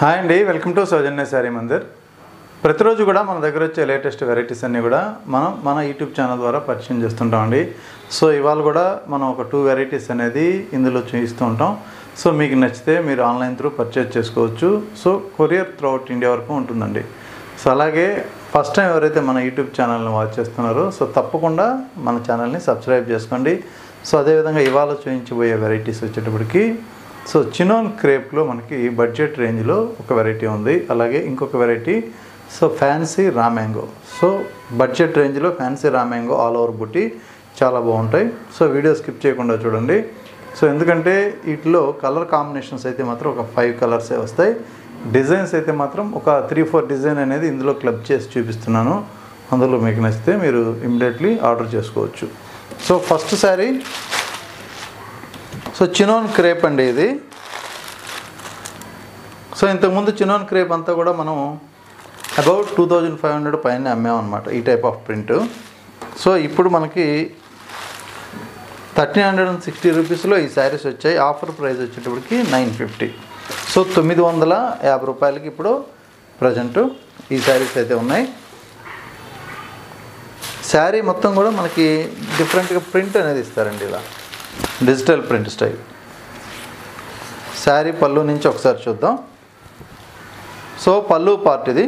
Hi అండి, welcome to సౌజన్య శారీ మందిర్. ప్రతిరోజు కూడా మన దగ్గర వచ్చే లేటెస్ట్ వెరైటీస్ అన్నీ కూడా మన యూట్యూబ్ ఛానల్ ద్వారా పరిచయం చేస్తుంటామండి. సో ఇవాళ కూడా మనం ఒక 2 వెరైటీస్ అనేది ఇందులో చూపిస్తూ ఉంటాం. సో మీకు నచ్చితే మీరు ఆన్లైన్ త్రూ పర్చేజ్ చేసుకోవచ్చు. సో కొరియర్ త్రూఅవుట్ ఇండియా వరకు ఉంటుందండి. సో అలాగే ఫస్ట్ టైం ఎవరైతే మన యూట్యూబ్ ఛానల్ని వాచ్ చేస్తున్నారో సో తప్పకుండా మన ఛానల్ని సబ్స్క్రైబ్ చేసుకోండి. సో అదేవిధంగా ఇవాళ చూపించబోయే వెరైటీస్ వచ్చేటప్పటికి సో చినోన్ క్రేప్లో మనకి బడ్జెట్ రేంజ్లో ఒక వెరైటీ ఉంది. అలాగే ఇంకొక variety so fancy raw mango. So budget రేంజ్లో fancy raw mango all over బుట్టి చాలా బాగుంటాయి. సో వీడియో స్కిప్ చేయకుండా చూడండి. సో ఎందుకంటే వీటిలో కలర్ కాంబినేషన్స్ అయితే మాత్రం ఒక 5 కలర్సే వస్తాయి. డిజైన్స్ అయితే మాత్రం ఒక 3-4 డిజైన్ అనేది ఇందులో క్లబ్ చేసి చూపిస్తున్నాను. అందులో మీకు నచ్చితే మీరు ఇమ్మీడియట్లీ ఆర్డర్ చేసుకోవచ్చు. So first sari so chinon crepe అండి ఇది. సో ఇంతకుముందు చినోన్ క్రేప్ అంతా కూడా మనం అబౌట్ 2500 పైన అమ్మామన్నమాట ఈ టైప్ ఆఫ్ ప్రింట్. సో ఇప్పుడు మనకి 1360 రూపీస్లో ఈ శారీస్ వచ్చాయి. ఆఫర్ ప్రైస్ వచ్చేటప్పటికి 950. సో 950 రూపాయలకి ఇప్పుడు ప్రజెంట్ ఈ శారీస్ అయితే ఉన్నాయి. శారీ మొత్తం కూడా మనకి డిఫరెంట్గా ప్రింట్ అనేది ఇస్తారండి, ఇలా డిజిటల్ ప్రింట్ స్టైల్. శారీ పళ్ళు నుంచి ఒకసారి చూద్దాం. సో పళ్ళు పార్ట్ ఇది.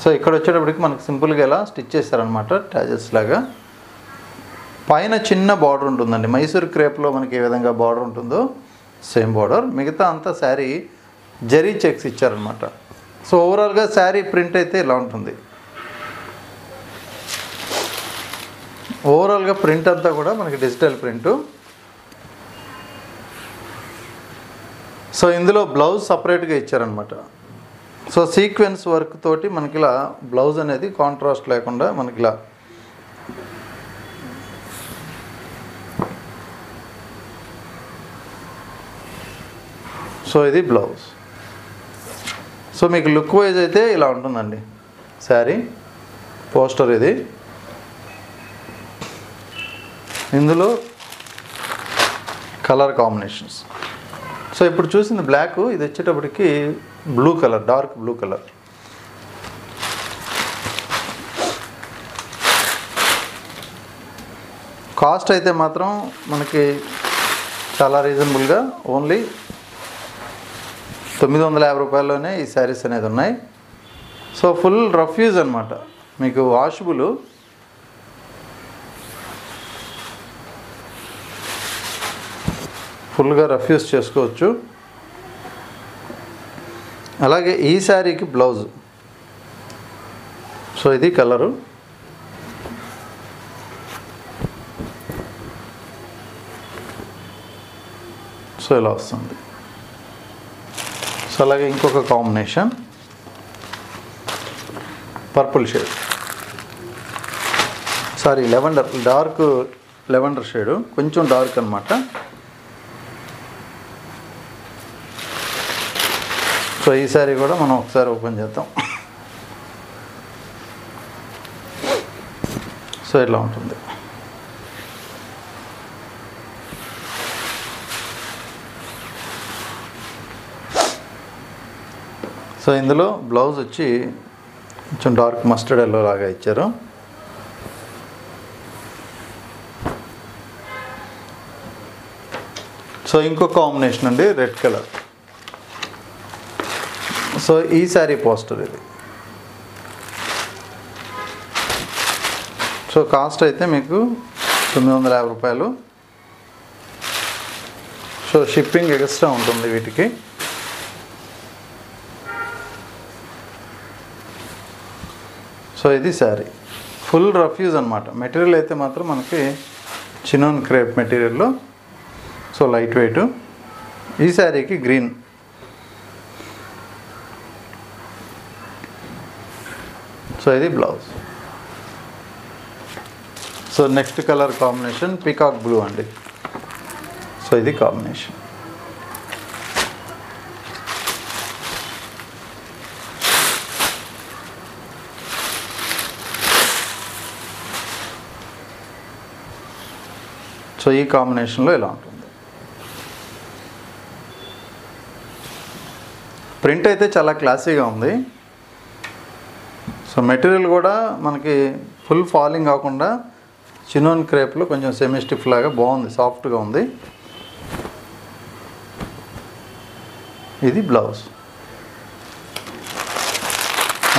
సో ఇక్కడ వచ్చేటప్పటికి మనకి సింపుల్గా ఇలా స్టిచ్ చేస్తారనమాట, ట్యాజెస్ లాగా. పైన చిన్న బార్డర్ ఉంటుందండి. మైసూర్ క్రేప్లో మనకి ఏ విధంగా బార్డర్ ఉంటుందో సేమ్ బార్డర్. మిగతా అంతా శారీ జరీ చెక్స్ ఇచ్చారనమాట. సో ఓవరాల్గా శారీ ప్రింట్ అయితే ఇలా ఉంటుంది. ఓవరాల్గా ప్రింట్ అంతా కూడా మనకి డిజిటల్ ప్రింటు. సో ఇందులో బ్లౌజ్ సపరేట్గా ఇచ్చారనమాట. సో సీక్వెన్స్ వర్క్ తోటి మనకి ఇలా బ్లౌజ్ అనేది కాంట్రాస్ట్ లేకుండా మనకి ఇలా సో ఇది బ్లౌజ్. సో మీకు లుక్ వైజ్ అయితే ఇలా ఉంటుందండి శారీ. పోస్టర్ ఇది. ఇందులో కలర్ కాంబినేషన్స్. సో ఇప్పుడు చూసింది బ్లాక్, ఇది వచ్చేటప్పటికి blue colour, dark blue colour. Cost అయితే మాత్రం మనకి చాలా రీజనబుల్గా ఓన్లీ 950 రూపాయల్లోనే ఈ శారీస్ అనేది ఉన్నాయి. సో ఫుల్ రఫ్ యూజ్ అనమాట, మీకు వాషబుల్. ఫుల్గా రఫ్ యూజ్ చేసుకోవచ్చు. అలాగే ఈ శారీకి బ్లౌజ్. సో ఇది కలరు. సో ఇలా వస్తుంది. సో అలాగే ఇంకొక combination purple shade, sorry lavender, dark lavender shade, కొంచెం డార్క్ అనమాట. సో ఈ శారీ కూడా మనం ఒకసారి ఓపెన్ చేద్దాం. సో ఇట్లా ఉంటుంది. సో ఇందులో బ్లౌజ్ వచ్చి కొంచెం డార్క్ మస్టర్డ్ ఎల్లో లాగా ఇచ్చారు. సో ఇంకో కాంబినేషన్ అండి రెడ్ కలర్. సో ఈ శారీ పోస్టర్ ఇది. సో కాస్ట్ అయితే మీకు 950 రూపాయలు. సో షిప్పింగ్ ఎక్స్ట్రా ఉంటుంది వీటికి. సో ఇది శారీ ఫుల్ రఫ్ యూజ్ అనమాట. మెటీరియల్ అయితే మాత్రం మనకి చినోన్ క్రేప్ మెటీరియల్లో. So light weight. ఈ శారీకి గ్రీన్. సో ఇది blouse. So next colour combination peacock blue అండి. సో ఇది కాంబినేషన్. సో ఈ కాంబినేషన్లో ఇలా ఉంటుంది. ప్రింట్ అయితే చాలా క్లాసీగా ఉంది. సో మెటీరియల్ కూడా మనకి ఫుల్ ఫాలింగ్ కాకుండా చినోన్ క్రేప్లో కొంచెం సెమీ స్టిఫ్ లాగా బాగుంది, సాఫ్ట్గా ఉంది. ఇది బ్లౌజ్.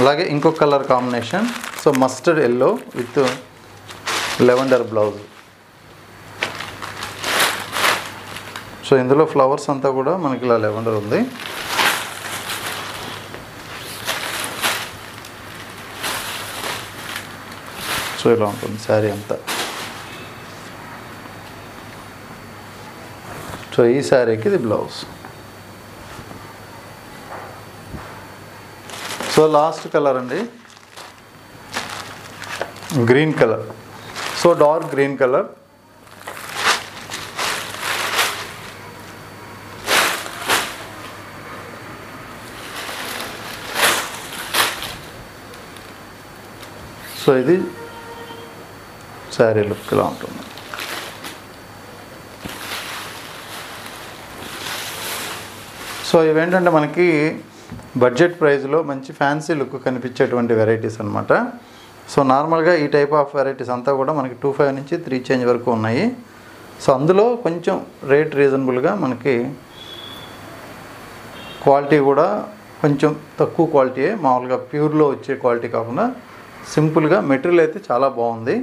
అలాగే ఇంకొక colour combination. So mustard yellow with lavender blouse. So ఇందులో ఫ్లవర్స్ అంతా కూడా మనకి ఇలా లెవెండర్ ఉంది. సో ఇలా ఉంటుంది శారీ అంతా. సో ఈ శారీకి ఇది బ్లౌజ్. సో లాస్ట్ కలర్ అండి, green colour. So dark green colour. So ఇది శారీ లుక్ ఇలా ఉంటుంది. సో ఇవేంటంటే మనకి బడ్జెట్ ప్రైస్లో మంచి ఫ్యాన్సీ లుక్ కనిపించేటువంటి వెరైటీస్ అనమాట. సో నార్మల్గా ఈ టైప్ ఆఫ్ వెరైటీస్ అంతా కూడా మనకి 25 నుంచి 3 చేంజ్ వరకు ఉన్నాయి. సో అందులో కొంచెం రేట్ రీజనబుల్గా మనకి క్వాలిటీ కూడా కొంచెం తక్కువ క్వాలిటీయే, మామూలుగా ప్యూర్లో వచ్చే క్వాలిటీ కాకుండా సింపుల్గా. మెటీరియల్ అయితే చాలా బాగుంది.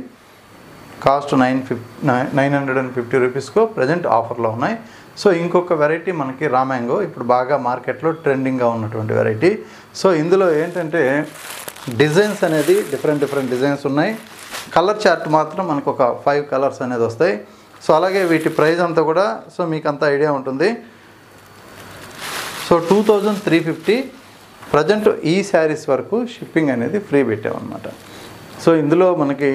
కాస్ట్ 950 రూపీస్కు ప్రజెంట్ ఆఫర్లో ఉన్నాయి. సో ఇంకొక వెరైటీ మనకి రా మ్యాంగో, ఇప్పుడు బాగా మార్కెట్లో ట్రెండింగ్గా ఉన్నటువంటి వెరైటీ. సో ఇందులో ఏంటంటే డిజైన్స్ అనేది డిఫరెంట్ డిజైన్స్ ఉన్నాయి. కలర్ చార్ట్ మాత్రం మనకు ఒక 5 కలర్స్ అనేది వస్తాయి. సో అలాగే వీటి ప్రైస్ అంతా కూడా సో మీకు అంత ఐడియా ఉంటుంది. సో 2350 ప్రజెంట్ ఈ శారీస్ వరకు షిప్పింగ్ అనేది ఫ్రీ పెట్టామన్నమాట. సో ఇందులో మనకి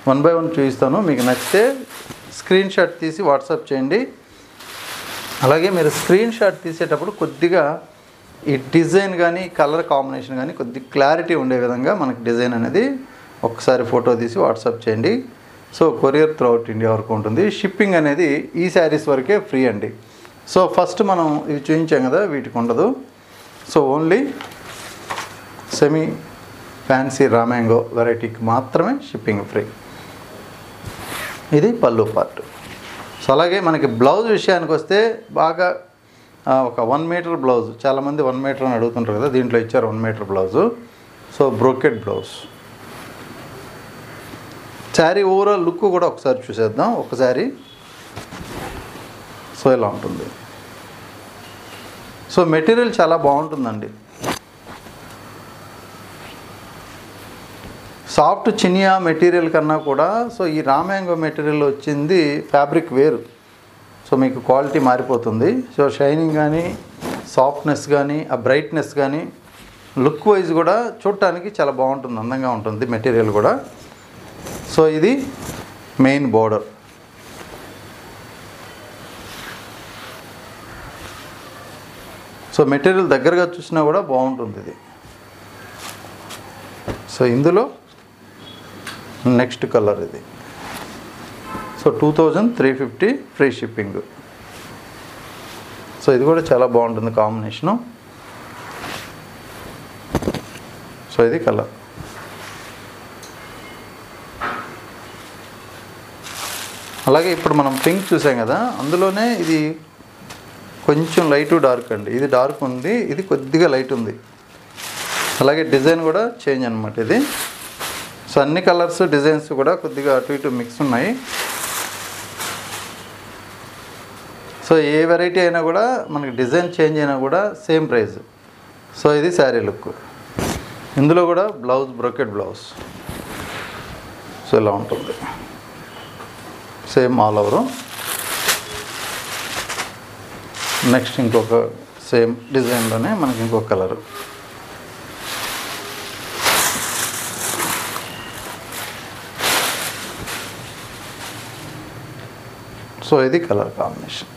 1 by 1 చూపిస్తాను. మీకు నచ్చితే స్క్రీన్ షాట్ తీసి వాట్సాప్ చేయండి. అలాగే మీరు స్క్రీన్ షాట్ తీసేటప్పుడు కొద్దిగా ఈ డిజైన్ కానీ కలర్ కాంబినేషన్ కానీ కొద్దిగా క్లారిటీ ఉండే విధంగా మనకి డిజైన్ అనేది ఒకసారి ఫోటో తీసి వాట్సాప్ చేయండి. సో కొరియర్ త్రూఅవుట్ ఇండియా వరకు ఉంటుంది. షిప్పింగ్ అనేది ఈ శారీస్ వరకే ఫ్రీ అండి. సో ఫస్ట్ మనం ఇవి చూపించాం కదా, వీటికి ఉండదు. So only semi fancy raw mango వెరైటీకి మాత్రమే షిప్పింగ్ ఫ్రీ. ఇది పళ్ళు పార్ట్. సో అలాగే మనకి బ్లౌజ్ విషయానికి వస్తే బాగా ఒక 1 మీటర్ బ్లౌజ్, చాలామంది 1 మీటర్ అని అడుగుతుంటారు కదా, దీంట్లో ఇచ్చారు 1 metre blouse. So brocade blouse. Sari overall look కూడా ఒకసారి చూసేద్దాం ఒకసారి. సో ఇలా ఉంటుంది. సో మెటీరియల్ చాలా బాగుంటుందండి. సాఫ్ట్ చినియా మెటీరియల్ కన్నా కూడా సో ఈ రా మ్యాంగో మెటీరియల్ వచ్చింది ఫ్యాబ్రిక్ వేరు. సో మీకు క్వాలిటీ మారిపోతుంది. సో షైనింగ్ కానీ సాఫ్ట్నెస్ కానీ ఆ బ్రైట్నెస్ కానీ లుక్ వైజ్ కూడా చూడటానికి చాలా బాగుంటుంది, అందంగా ఉంటుంది మెటీరియల్ కూడా. సో ఇది మెయిన్ బోర్డర్. సో మెటీరియల్ దగ్గరగా చూసినా కూడా బాగుంటుంది ఇది. సో ఇందులో నెక్స్ట్ కలర్ ఇది. So 2350 free shipping. సో ఇది కూడా చాలా బాగుంటుంది కాంబినేషను. సో ఇది కలర్. అలాగే ఇప్పుడు మనం పింక్ చూసాం కదా, అందులోనే ఇది కొంచెం లైట్ డార్క్ అండి. ఇది డార్క్ ఉంది, ఇది కొద్దిగా లైట్ ఉంది. అలాగే డిజైన్ కూడా చేంజ్ అనమాట ఇది. సో అన్ని కలర్స్ డిజైన్స్ కూడా కొద్దిగా అటు ఇటు మిక్స్ ఉన్నాయి. సో ఏ వెరైటీ అయినా కూడా మనకి డిజైన్ చేంజ్ అయినా కూడా సేమ్ ప్రైస్. సో ఇది శారీ లుక్. ఇందులో కూడా బ్లౌజ్ బ్రోకెట్ బ్లౌజ్. సో ఇలా ఉంటుంది సేమ్ ఆల్ ఓవర్. నెక్స్ట్ ఇంకొక సేమ్ డిజైన్లోనే మనకి ఇంకొక కలరు. సో ఇది colour combination.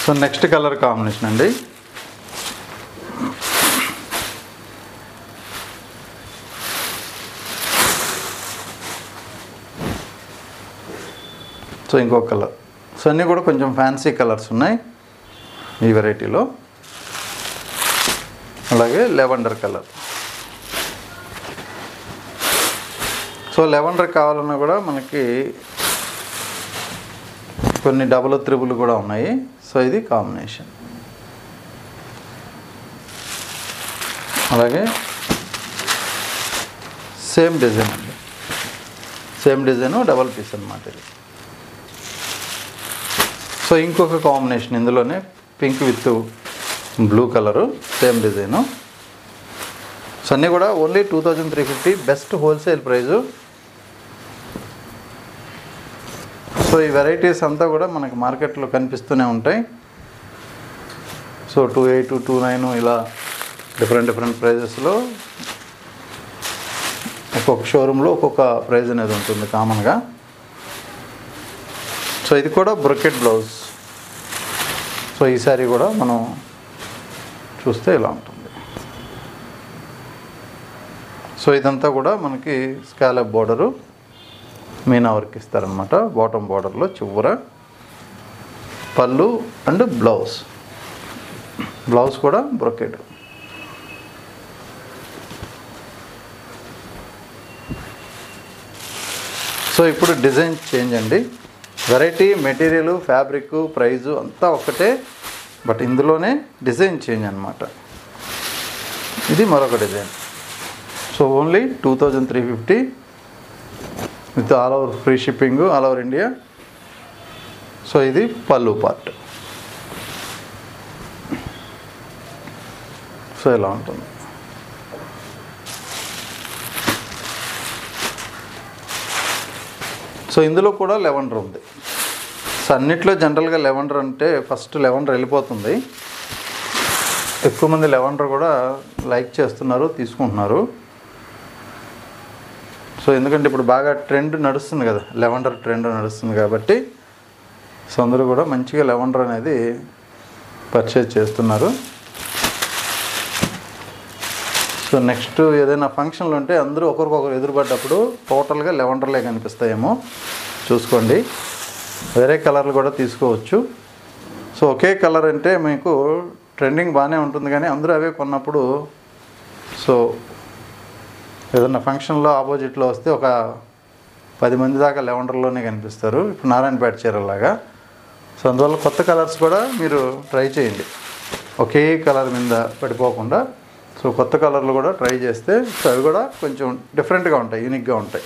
So next colour combination అండి. సో ఇంకొక కలర్. సో అన్నీ కూడా కొంచెం ఫ్యాన్సీ కలర్స్ ఉన్నాయి ఈ వెరైటీలో. అలాగే లెవెండర్ కలర్. సో లెవెండర్ కావాలన్నా కూడా మనకి కొన్ని డబుల్ త్రిబుల్ కూడా ఉన్నాయి. సో ఇది కాంబినేషన్. అలాగే సేమ్ డిజైన్ అండి, సేమ్ డిజైను డబల్ పీస్ అన్నమాట ఇది. సో ఇంకొక కాంబినేషన్ ఇందులోనే pink with blue colour, same design. So అన్నీ కూడా only 2350 best wholesale price. So ఈ వెరైటీస్ అంతా కూడా మనకి మార్కెట్లో కనిపిస్తూనే ఉంటాయి. సో 28, 29 ఇలా డిఫరెంట్ ప్రైజెస్లో ఒక్కొక్క షోరూంలో ఒక్కొక్క ప్రైజ్ అనేది ఉంటుంది కామన్గా. సో ఇది కూడా బ్రొకెట్ బ్లౌజ్. సో ఈ సారీ కూడా మనం చూస్తే ఇలా ఉంటుంది. సో ఇదంతా కూడా మనకి స్కాలప్ బోర్డరు, మీనా వర్క్ ఇస్తారనమాట. బాటమ్ బోర్డర్లో చివర పళ్ళు అండ్ బ్లౌజ్ కూడా బ్రొకెట్. సో ఇప్పుడు డిజైన్ చేంజ్ అండి. వెరైటీ, మెటీరియల్, ఫ్యాబ్రిక్, ప్రైజు అంతా ఒకటే, బట్ ఇందులోనే డిజైన్ చేంజ్ అనమాట. ఇది మరొక design. So only 2350 with all over free shipping, all over India. So ఇది పళ్ళు పార్ట్. సో ఇలా ఉంటుంది. సో ఇందులో కూడా లెవెండర్ ఉంది. సో అన్నిట్లో జనరల్గా లెవెండర్ అంటే ఫస్ట్ లెవెండర్ వెళ్ళిపోతుంది. ఎక్కువ మంది లెవెండర్ కూడా లైక్ చేస్తున్నారు, తీసుకుంటున్నారు. సో ఎందుకంటే ఇప్పుడు బాగా ట్రెండ్ నడుస్తుంది కదా, లెవెండర్ ట్రెండ్ నడుస్తుంది కాబట్టి సో అందరూ కూడా మంచిగా లెవెండర్ అనేది పర్చేజ్ చేస్తున్నారు. సో నెక్స్ట్ ఏదైనా ఫంక్షన్లు ఉంటే అందరూ ఒకరికొకరు ఎదురుపడ్డప్పుడు టోటల్గా లెవెండర్లే కనిపిస్తాయేమో చూసుకోండి. వేరే కలర్లు కూడా తీసుకోవచ్చు. సో ఒకే కలర్ అంటే మీకు ట్రెండింగ్ బాగానే ఉంటుంది, కానీ అందరూ అవే కొన్నప్పుడు సో ఏదన్నా ఫంక్షన్లో ఆపోజిట్లో వస్తే ఒక 10 మంది దాకా లెవెండర్లోనే కనిపిస్తారు, ఇప్పుడు నారాయణపేట చీరలాగా. సో అందువల్ల కొత్త కలర్స్ కూడా మీరు ట్రై చేయండి, ఒకే కలర్ మీద పడిపోకుండా. సో కొత్త కలర్లు కూడా ట్రై చేస్తే సో అవి కూడా కొంచెం డిఫరెంట్గా ఉంటాయి, యూనిక్గా ఉంటాయి.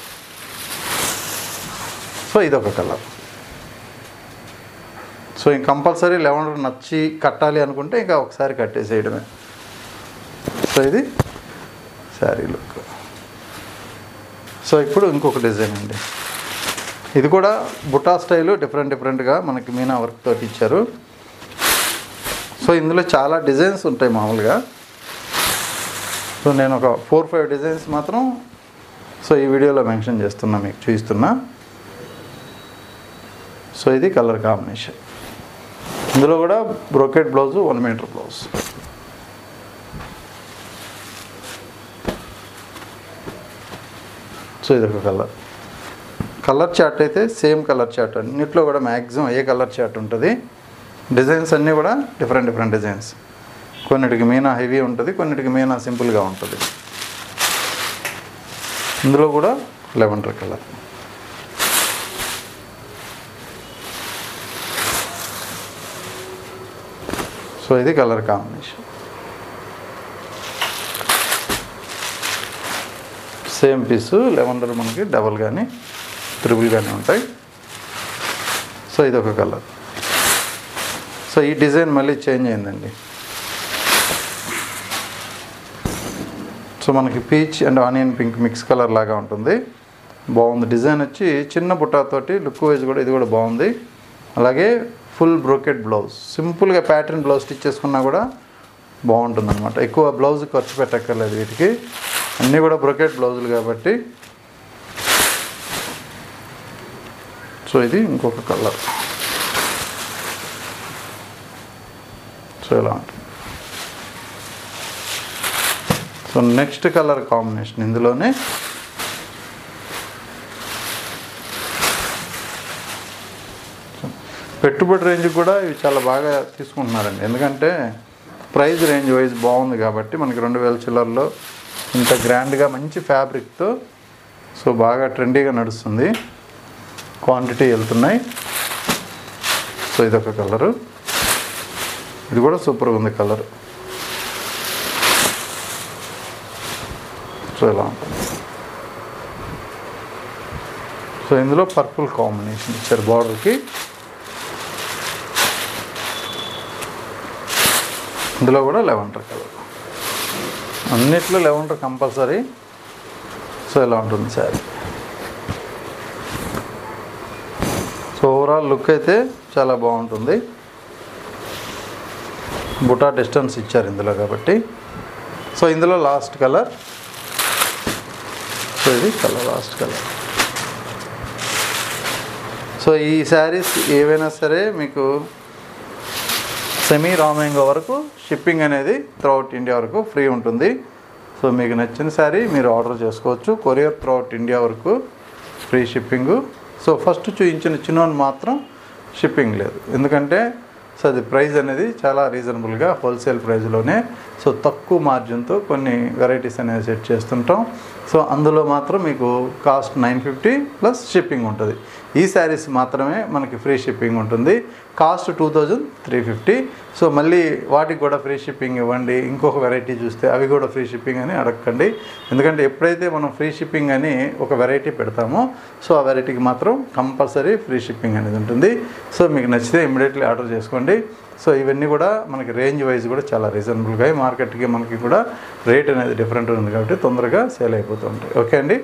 సో ఇదొక కలర్. సో ఇంక కంపల్సరీ లెవెండర్ నచ్చి కట్టాలి అనుకుంటే ఇంకా ఒకసారి కట్టేసేయడమే. సో ఇది శారీ లుక్. సో ఇప్పుడు ఇంకొక డిజైన్ అండి. ఇది కూడా బుటా స్టైలు, డిఫరెంట్గా మనకి మీనా వర్క్ తోటి ఇచ్చారు. సో ఇందులో చాలా డిజైన్స్ ఉంటాయి మామూలుగా. సో నేను ఒక 4-5 డిజైన్స్ మాత్రం సో ఈ వీడియోలో మెన్షన్ చేస్తున్నా, మీకు చూపిస్తున్నా. సో ఇది కలర్ కాంబినేషన్. ఇందులో కూడా brocade blouse, 1 metre blouse. So ఇదొక కలర్ చార్ట్ అయితే సేమ్ కలర్ చార్ట్, అన్నిట్లో కూడా మ్యాక్సిమం ఏ కలర్ చార్ట్ ఉంటుంది. డిజైన్స్ అన్నీ కూడా డిఫరెంట్ డిజైన్స్. కొన్నిటికి మీనా హెవీ ఉంటుంది, కొన్నిటికి మీనా సింపుల్గా ఉంటుంది. ఇందులో కూడా లెవెండర్ కలర్. సో ఇది కలర్ కాంబినేషన్. సేమ్ పీసు లెవెండర్ మనకి డబల్ కానీ త్రిబుల్ కానీ ఉంటాయి. సో ఇదొక కలర్. సో ఈ డిజైన్ మళ్ళీ చేంజ్ అయిందండి. సో మనకి peach and onion pink mix colour లాగా ఉంటుంది, బాగుంది. డిజైన్ వచ్చి చిన్న బుట్టాతోటి లుక్ వైజ్ కూడా ఇది కూడా బాగుంది. అలాగే ఫుల్ బ్రోకెట్ బ్లౌజ్, సింపుల్గా ప్యాటర్న్ బ్లౌజ్ స్టిచ్ చేసుకున్నా కూడా బాగుంటుంది అనమాట. ఎక్కువ బ్లౌజ్ ఖర్చు పెట్టక్కర్లేదు వీటికి, అన్నీ కూడా బ్రోకెట్ బ్లౌజులు కాబట్టి. సో ఇది ఇంకొక కలర్. సో ఇలా ఉంటుంది. సో నెక్స్ట్ కలర్ కాంబినేషన్ ఇందులోనే పెట్టుబడి రేంజ్ కూడా ఇవి చాలా బాగా తీసుకుంటున్నారండి. ఎందుకంటే ప్రైస్ రేంజ్ వైజ్ బాగుంది కాబట్టి మనకి 2000 చిల్లర్లో ఇంత గ్రాండ్గా మంచి ఫ్యాబ్రిక్తో సో బాగా ట్రెండీగా నడుస్తుంది. క్వాంటిటీ వెళ్తున్నాయి. సో ఇదొక కలరు, ఇది కూడా సూపర్గా ఉంది కలర్. సో ఇలా ఉంటుంది. సో ఇందులో పర్పుల్ కాంబినేషన్ ఇచ్చారు బార్డర్కి. ఇందులో కూడా లెవెండర్ కలర్, అన్నిట్లో లెవెండర్ కంపల్సరీ. సో ఇలా ఉంటుంది శారీ. సో ఓవరాల్ లుక్ అయితే చాలా బాగుంటుంది. బుటా డిస్టెన్స్ ఇచ్చారు ఇందులో కాబట్టి. సో ఇందులో లాస్ట్ కలర్, సో ఇది కలర్ లాస్ట్ కలర్. సో ఈ శారీస్ ఏవైనా సరే మీకు సెమీ రామేంగో వరకు షిప్పింగ్ అనేది త్రూఅవుట్ ఇండియా వరకు ఫ్రీ ఉంటుంది. సో మీకు నచ్చిన శారీ మీరు ఆర్డర్ చేసుకోవచ్చు. కొరియర్ త్రూఅవుట్ ఇండియా వరకు ఫ్రీ షిప్పింగు. సో ఫస్ట్ చూపించిన చిన్నోన్ మాత్రం షిప్పింగ్ లేదు. ఎందుకంటే సో అది ప్రైస్ అనేది చాలా రీజనబుల్గా హోల్సేల్ ప్రైస్లోనే సో తక్కువ మార్జిన్తో కొన్ని వెరైటీస్ అనేవి సెట్ చేస్తుంటాం. సో అందులో మాత్రం మీకు కాస్ట్ 950 ప్లస్ షిప్పింగ్ ఉంటుంది. ఈ శారీస్ మాత్రమే మనకి ఫ్రీ షిప్పింగ్ ఉంటుంది. కాస్ట్ 2350. సో మళ్ళీ వాటికి కూడా ఫ్రీ షిప్పింగ్ ఇవ్వండి, ఇంకొక వెరైటీ చూస్తే అవి కూడా ఫ్రీ షిప్పింగ్ అని అడగండి. ఎందుకంటే ఎప్పుడైతే మనం ఫ్రీ షిప్పింగ్ అని ఒక వెరైటీ పెడతామో సో ఆ వెరైటీకి మాత్రం కంపల్సరీ ఫ్రీ షిప్పింగ్ అనేది ఉంటుంది. సో మీకు నచ్చితే ఇమ్మీడియట్లీ ఆర్డర్ చేసుకోండి. సో ఇవన్నీ కూడా మనకి రేంజ్ వైజ్ కూడా చాలా రీజనబుల్గా, మార్కెట్కి మనకి కూడా రేట్ అనేది డిఫరెంట్ ఉంది కాబట్టి తొందరగా సేల్ అయిపోతూ ఉంటాయి. ఓకే అండి.